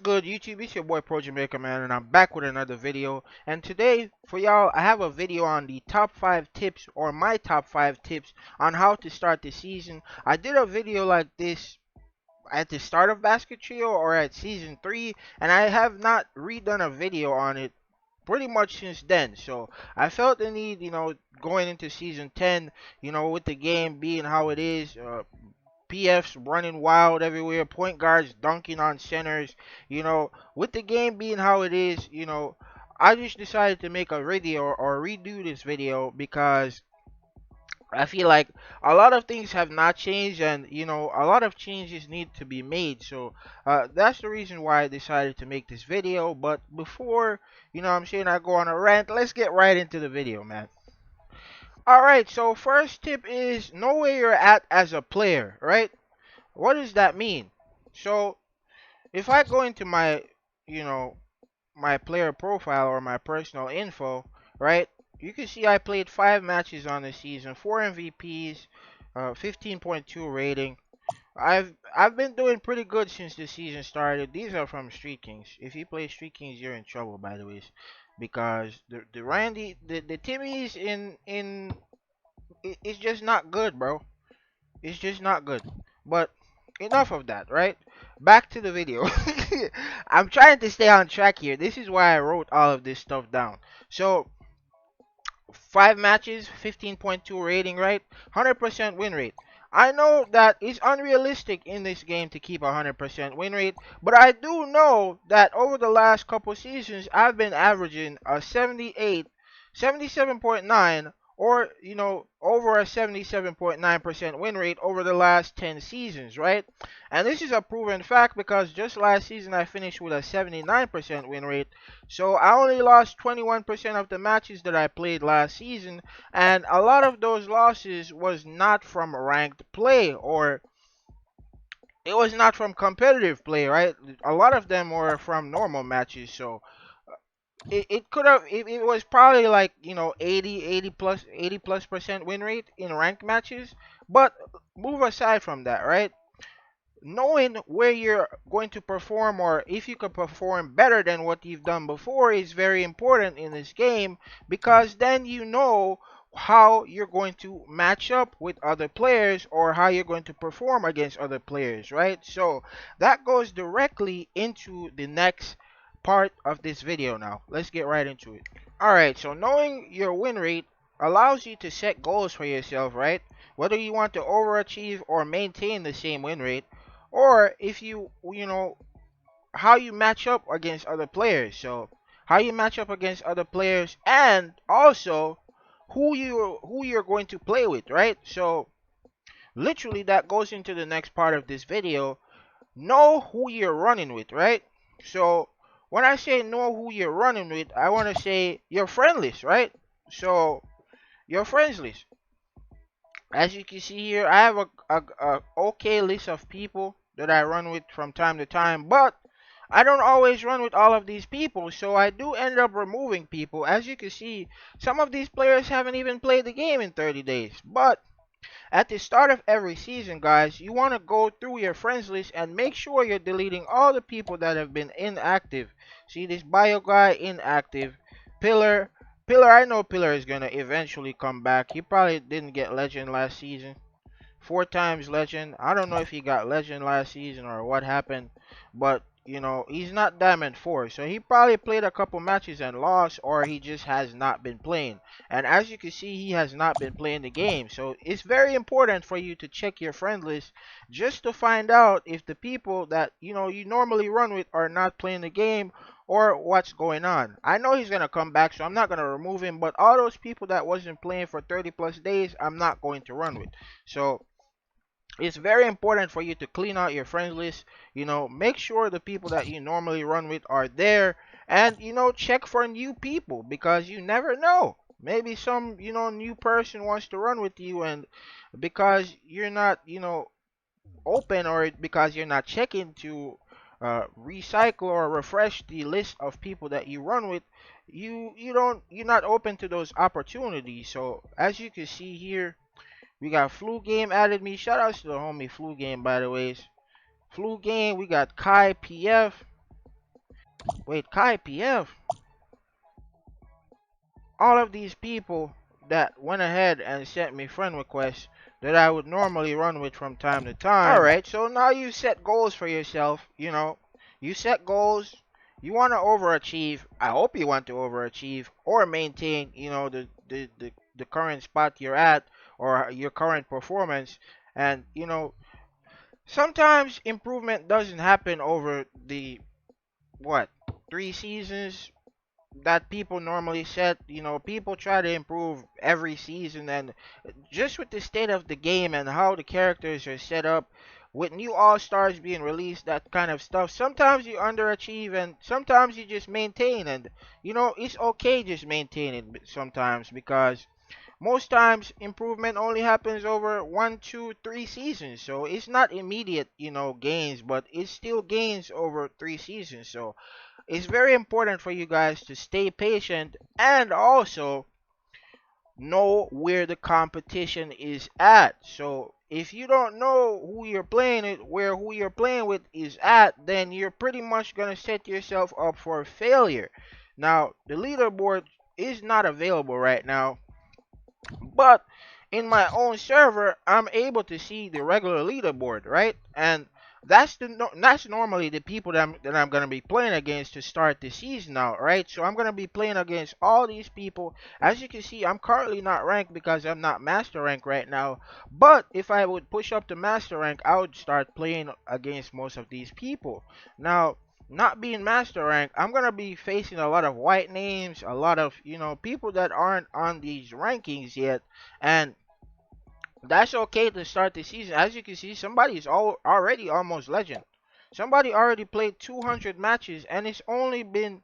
good, YouTube? It's your boy Pro Jamaica Man, and I'm back with another video. And today, for y'all, I have a video on the top 5 tips, or my top 5 tips on how to start the season. I did a video like this at the start of Basketrio or at season 3, and I have not redone a video on it pretty much since then. So I felt the need, going into season 10, with the game being how it is. PFs running wild everywhere, point guards dunking on centers, with the game being how it is, I just decided to make a video or redo this video because I feel like a lot of things have not changed, and a lot of changes need to be made. So that's the reason why I decided to make this video. But before, I'm saying, I go on a rant, let's get right into the video, man. Alright, so first tip is know where you're at as a player, right? What does that mean? So if I go into my, you know, my player profile or my personal info, right? You can see I played 5 matches on the season, 4 MVPs, 15.2 rating. I've been doing pretty good since the season started. These are from Street Kings. If you play Street Kings, you're in trouble, by the way, because the Timmy's it's just not good, bro. It's just not good. But enough of that, right? Back to the video. I'm trying to stay on track here. This is why I wrote all of this stuff down. So, 5 matches, 15.2 rating, right? 100% win rate. I know that it's unrealistic in this game to keep a 100% win rate, but I do know that over the last couple seasons, I've been averaging a 78, 77.9, or over a 77.9% win rate over the last 10 seasons, right? And this is a proven fact because just last season I finished with a 79% win rate. So I only lost 21% of the matches that I played last season, and a lot of those losses was not from ranked play, or it was not from competitive play, right? A lot of them were from normal matches. So it could have it was probably like 80 plus percent win rate in ranked matches. But move aside from that, right? Knowing where you're going to perform, or if you could perform better than what you've done before, is very important in this game, because then you know how you're going to match up with other players, or how you're going to perform against other players, right? So that goes directly into the next part of this video. Now let's get right into it. Alright, so knowing your win rate allows you to set goals for yourself, right? Whether you want to overachieve or maintain the same win rate, or if how you match up against other players. So how you match up against other players, and also who you're going to play with, right? So literally that goes into the next part of this video. Know who you're running with, right? So when I say know who you're running with, I want to say your friend list, right? So your friends list. As you can see here, I have a okay list of people that I run with from time to time, but I don't always run with all of these people, so I do end up removing people. As you can see, some of these players haven't even played the game in 30 days. But at the start of every season, guys, you want to go through your friends list and make sure you're deleting all the people that have been inactive. See this bio guy, inactive. Pillar. Pillar, I know Pillar is going to eventually come back. He probably didn't get legend last season. 4 times legend. I don't know if he got legend last season or what happened, but he's not Diamond 4, so he probably played a couple matches and lost, or he just has not been playing. And as you can see, he has not been playing the game. So it's very important for you to check your friend list just to find out if the people that you normally run with are not playing the game, or what's going on. I know he's going to come back, so I'm not going to remove him, but all those people that wasn't playing for 30 plus days, I'm not going to run with. So it's very important for you to clean out your friends list. Make sure the people that you normally run with are there, and check for new people, because you never know. Maybe some new person wants to run with you, and because you're not open, or because you're not checking to recycle or refresh the list of people that you run with, you're not open to those opportunities. So as you can see here, we got Flu Game added me. Shout out to the homie Flu Game, by the way. Flu Game, we got Kai PF. Wait, Kai PF. All of these people that went ahead and sent me friend requests that I would normally run with from time to time. Alright, so now you set goals for yourself, you set goals, you want to overachieve. I hope you want to overachieve or maintain, the current spot you're at or your current performance. And, sometimes improvement doesn't happen over the, what, 3 seasons that people normally set. People try to improve every season, and just with the state of the game and how the characters are set up, with new all stars being released, that kind of stuff. Sometimes you underachieve, and sometimes you just maintain, and it's okay just maintaining sometimes, because most times improvement only happens over 1, 2, 3 seasons. So it's not immediate, gains, but it's still gains over 3 seasons. So it's very important for you guys to stay patient and also know where the competition is at. So if you don't know who you're playing it, where who you're playing with is at, then you're pretty much gonna set yourself up for failure. Now, the leaderboard is not available right now, but in my own server, I'm able to see the regular leaderboard, right? And that's normally the people that I'm gonna be playing against to start the season out, right? So I'm gonna be playing against all these people. As you can see, I'm currently not ranked because I'm not master rank right now. But if I would push up to master rank, I would start playing against most of these people. Now, not being master rank, I'm gonna be facing a lot of white names, a lot of people that aren't on these rankings yet, and that's okay to start the season. As you can see, somebody's already almost legend. Somebody already played 200 matches, and it's only been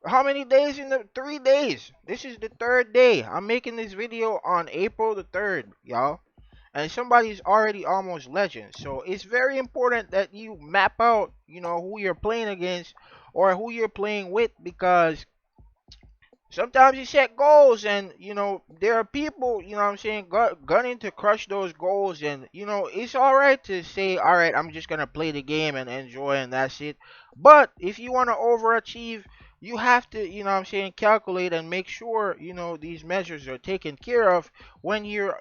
how many days? In the 3 days. This is the third day. I'm making this video on April the 3rd, y'all. And somebody's already almost legend. So it's very important that you map out, who you're playing against or who you're playing with, because sometimes you set goals and there are people, what I'm saying, gunning to crush those goals. And it's all right to say, all right, I'm just going to play the game and enjoy, and that's it. But if you want to overachieve, you have to, what I'm saying, calculate and make sure these measures are taken care of when you're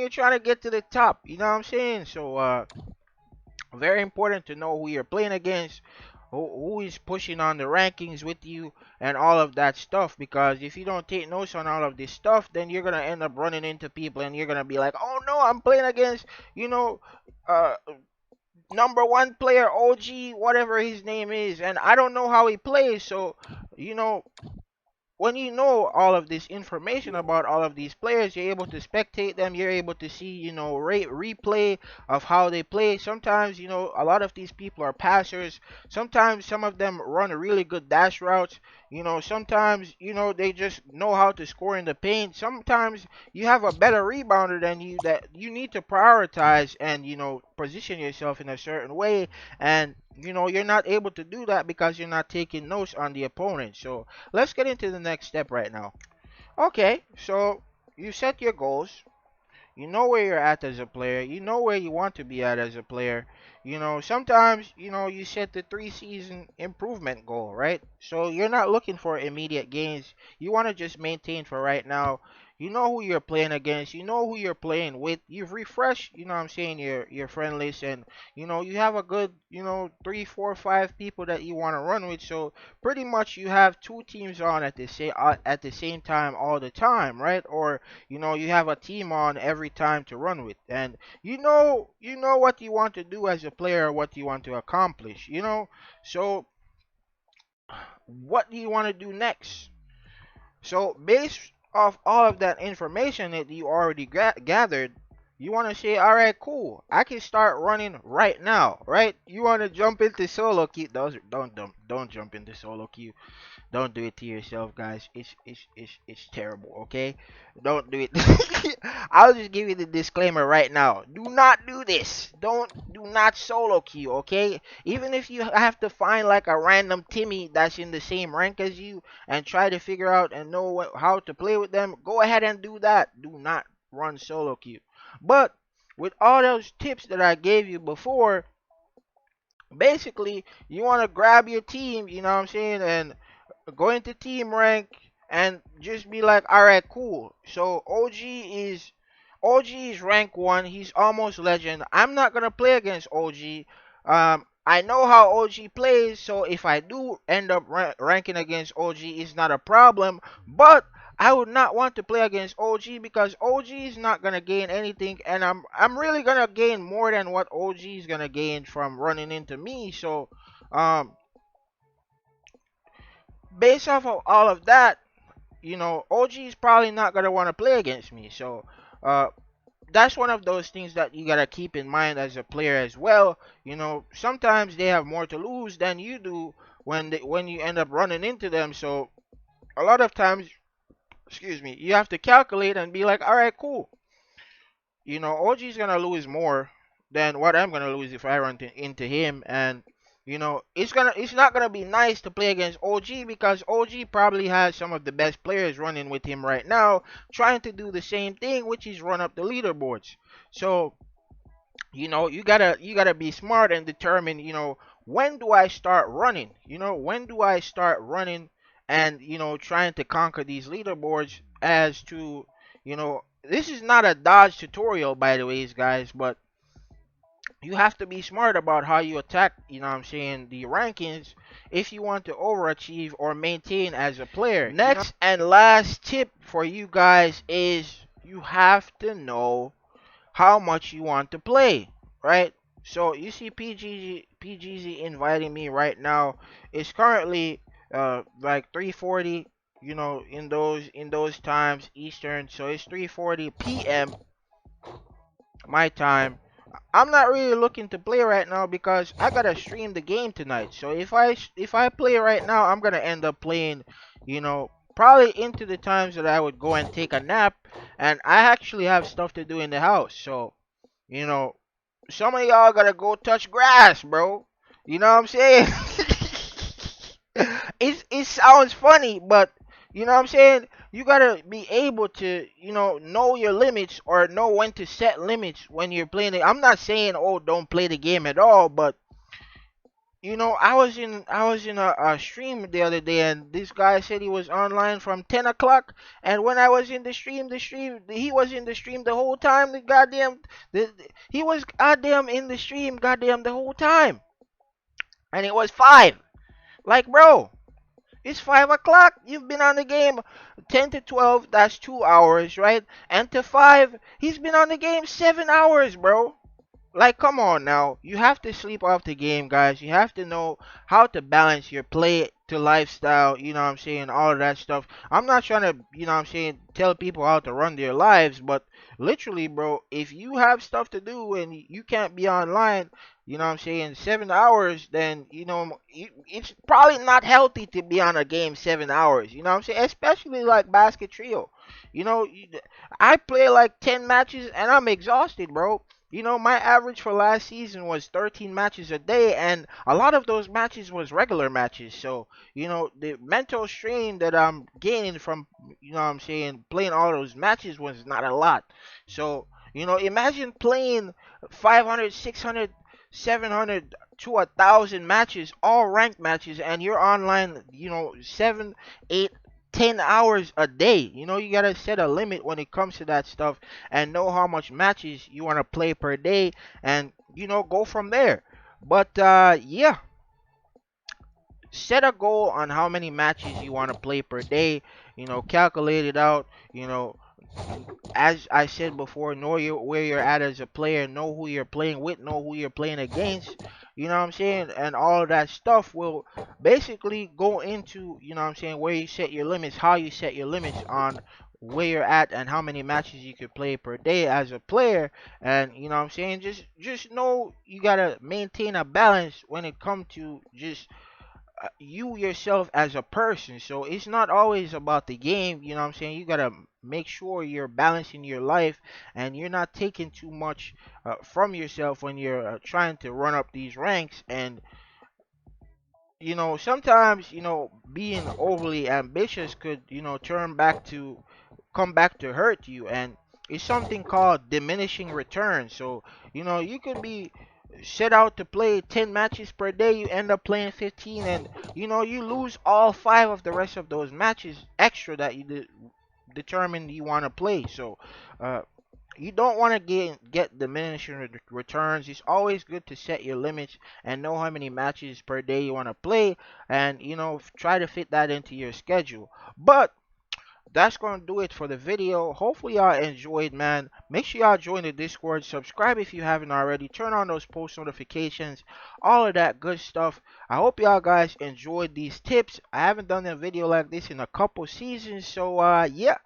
trying to get to the top, what I'm saying. So very important to know who you're playing against, who is pushing on the rankings with you, and all of that stuff. Because if you don't take notes on all of this stuff, then you're gonna end up running into people, and you're gonna be like, oh no, I'm playing against, you know, uh, number one player, OG, whatever his name is, and I don't know how he plays. So, you know, when you know all of this information about all of these players, you're able to spectate them. You're able to see, replay of how they play. Sometimes, a lot of these people are passers. Sometimes some of them run really good dash routes. Sometimes, they just know how to score in the paint. Sometimes you have a better rebounder than you, that you need to prioritize and, position yourself in a certain way. And, you're not able to do that because you're not taking notes on the opponent. So, let's get into the next step right now. Okay, so you set your goals. You know where you're at as a player. You know where you want to be at as a player. Sometimes, you set the 3 season improvement goal, right? So you're not looking for immediate gains. You want to just maintain for right now. You know who you're playing against. You know who you're playing with. You've refreshed, what I'm saying, your friend list, and you have a good, 3, 4, 5 people that you want to run with. So pretty much you have 2 teams on at the same time all the time, right? Or you have a team on every time to run with, and you know what you want to do as a player, what you want to accomplish. So what do you want to do next? So based off all of that information that you already gathered, you want to say, all right, cool, I can start running right now, right? You want to jump into solo queue. Those don't jump into solo queue. Don't do it to yourself, guys. It's terrible. Okay, don't do it. I'll just give you the disclaimer right now. Do not do this. Do not solo queue. Okay, even if you have to find like a random Timmy that's in the same rank as you and try to figure out and know how to play with them, go ahead and do that. Do not run solo queue. But with all those tips that I gave you before, Basically, you want to grab your team, you know what I'm saying, and go into team rank and just be like, all right, cool. So OG is rank one. He's almost legend. I'm not gonna play against OG. I know how OG plays, so if I do end up ranking against OG, it's not a problem. But I would not want to play against OG because OG is not gonna gain anything, and I'm really gonna gain more than what OG is gonna gain from running into me. So, um, based off of all of that, OG is probably not gonna want to play against me. So, uh, that's one of those things that you gotta keep in mind as a player as well. Sometimes they have more to lose than you do when you end up running into them. So a lot of times, excuse me, you have to calculate and be like, all right, cool. OG's gonna lose more than what I'm gonna lose if I run into him, and it's not gonna be nice to play against OG because OG probably has some of the best players running with him right now, trying to do the same thing, which is run up the leaderboards. So you gotta be smart and determine, when do I start running? When do I start running and trying to conquer these leaderboards as to this is not a dodge tutorial, by the way, guys, but you have to be smart about how you attack, what I'm saying, the rankings if you want to overachieve or maintain as a player. Next and last tip for you guys is you have to know how much you want to play, right? So you see PGZ inviting me right now. It's currently like 3:40, in those times Eastern. So it's 3:40 p.m. my time. I'm not really looking to play right now because I gotta stream the game tonight. So if I play right now, I'm gonna end up playing, probably into the times that I would go and take a nap, and I actually have stuff to do in the house. So you know, some of y'all gotta go touch grass, bro. You know what I'm saying? It sounds funny, but you know what I'm saying? You gotta be able to, know your limits or know when to set limits when you're playing it. I'm not saying, oh, don't play the game at all, but I was in a stream the other day, and this guy said he was online from 10 o'clock, and when I was in the stream, he was in the stream the whole time. He was goddamn in the stream, goddamn the whole time, and it was five. Like, bro, it's 5 o'clock. You've been on the game 10 to 12. That's 2 hours, right? And to five, he's been on the game 7 hours, bro. Like, come on now. You have to sleep off the game, guys. You have to know how to balance your play to lifestyle, what I'm saying, all of that stuff. I'm not trying to, what I'm saying, tell people how to run their lives, but literally, bro, if you have stuff to do and you can't be online, what I'm saying, 7 hours, then, it's probably not healthy to be on a game 7 hours, what I'm saying, especially like Basketrio. I play like 10 matches and I'm exhausted, bro. My average for last season was 13 matches a day, and a lot of those matches was regular matches. So, the mental strain that I'm gaining from, what I'm saying, playing all those matches was not a lot. So, imagine playing 500, 600, 700 to 1,000 matches, all ranked matches, and you're online, 7, 8, 10 hours a day. You gotta set a limit when it comes to that stuff and know how much matches you want to play per day, and go from there. But yeah, set a goal on how many matches you want to play per day. Calculate it out. As I said before, know where you're at as a player, know who you're playing with, know who you're playing against. You know what I'm saying? And all of that stuff will basically go into, what I'm saying, where you set your limits, how you set your limits on where you're at and how many matches you could play per day as a player. And what I'm saying, just know you gotta maintain a balance when it comes to just you yourself as a person. So it's not always about the game, what I'm saying? You got to make sure you're balancing your life and you're not taking too much from yourself when you're trying to run up these ranks. And sometimes, being overly ambitious could, come back to hurt you, and it's something called diminishing returns. So, you could be set out to play 10 matches per day, you end up playing 15, and you lose all 5 of the rest of those matches extra that you determined you want to play. So uh, you don't want to get diminishing returns. It's always good to set your limits and know how many matches per day you want to play, and try to fit that into your schedule. But that's gonna do it for the video. Hopefully y'all enjoyed, man. Make sure y'all join the Discord, subscribe if you haven't already, turn on those post notifications, all of that good stuff. I hope y'all guys enjoyed these tips. I haven't done a video like this in a couple seasons, so yeah,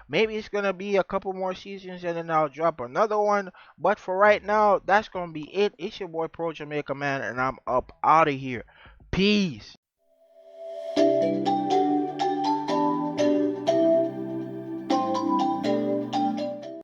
maybe it's gonna be a couple more seasons and then I'll drop another one. But for right now, that's gonna be it. It's your boy Pro Jamaica Man, and I'm up out of here. Peace.